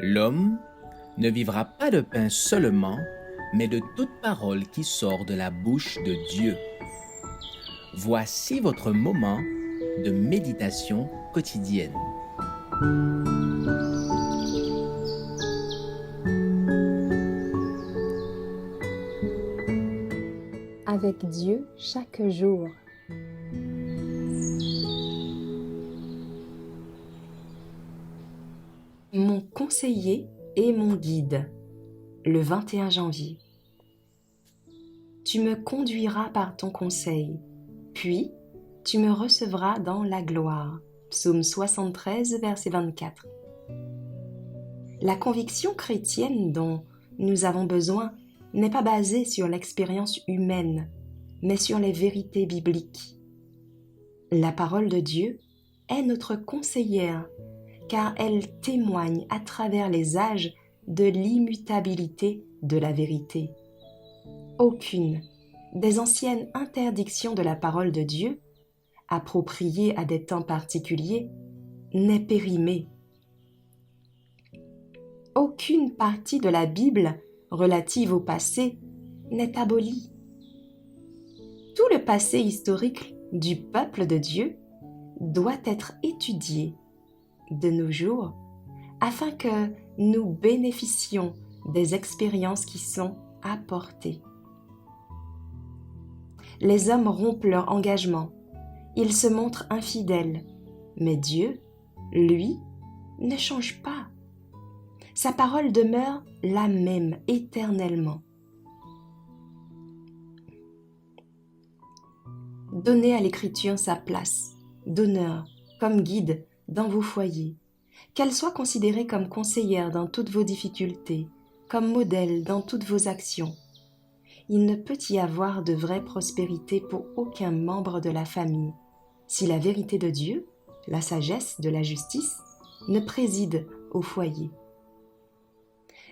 L'homme ne vivra pas de pain seulement, mais de toute parole qui sort de la bouche de Dieu. Voici votre moment de méditation quotidienne. Avec Dieu chaque jour. Mon conseiller et mon guide, le 21 janvier. Tu me conduiras par ton conseil, puis tu me recevras dans la gloire. Psaume 73, verset 24. La conviction chrétienne dont nous avons besoin n'est pas basée sur l'expérience humaine, mais sur les vérités bibliques. La parole de Dieu est notre conseillère, car elle témoigne à travers les âges de l'immutabilité de la vérité. Aucune des anciennes interdictions de la parole de Dieu, appropriées à des temps particuliers, n'est périmée. Aucune partie de la Bible relative au passé n'est abolie. Tout le passé historique du peuple de Dieu doit être étudié de nos jours afin que nous bénéficions des expériences qui sont apportées. Les hommes rompent leur engagement, ils se montrent infidèles, mais Dieu, lui, ne change pas. Sa parole demeure la même éternellement. Donnez à l'Écriture sa place d'honneur comme guide dans vos foyers, qu'elle soit considérée comme conseillère dans toutes vos difficultés, comme modèle dans toutes vos actions. Il ne peut y avoir de vraie prospérité pour aucun membre de la famille si la vérité de Dieu, la sagesse de la justice, ne préside au foyer.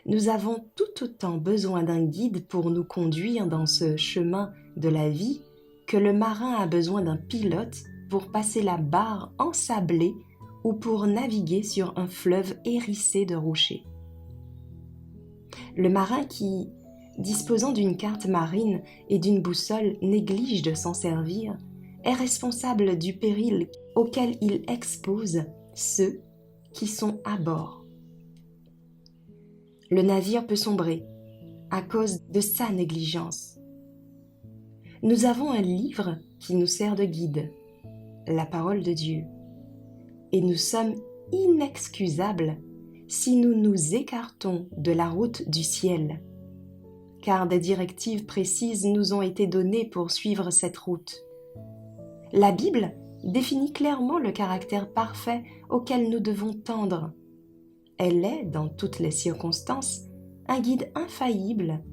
Nous avons tout autant besoin d'un guide pour nous conduire dans ce chemin de la vie que le marin a besoin d'un pilote pour passer la barre ensablée ou pour naviguer sur un fleuve hérissé de rochers. Le marin qui, disposant d'une carte marine et d'une boussole, néglige de s'en servir, est responsable du péril auquel il expose ceux qui sont à bord. Le navire peut sombrer à cause de sa négligence. Nous avons un livre qui nous sert de guide, la parole de Dieu, et nous sommes inexcusables si nous nous écartons de la route du ciel, car des directives précises nous ont été données pour suivre cette route. La Bible définit clairement le caractère parfait auquel nous devons tendre. Elle est, dans toutes les circonstances, un guide infaillible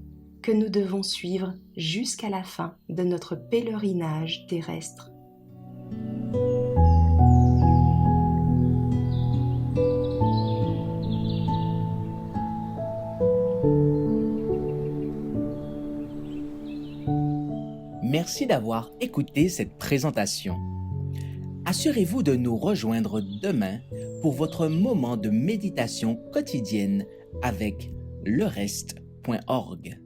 que nous devons suivre jusqu'à la fin de notre pèlerinage terrestre. Merci d'avoir écouté cette présentation. Assurez-vous de nous rejoindre demain pour votre moment de méditation quotidienne avec lereste.org.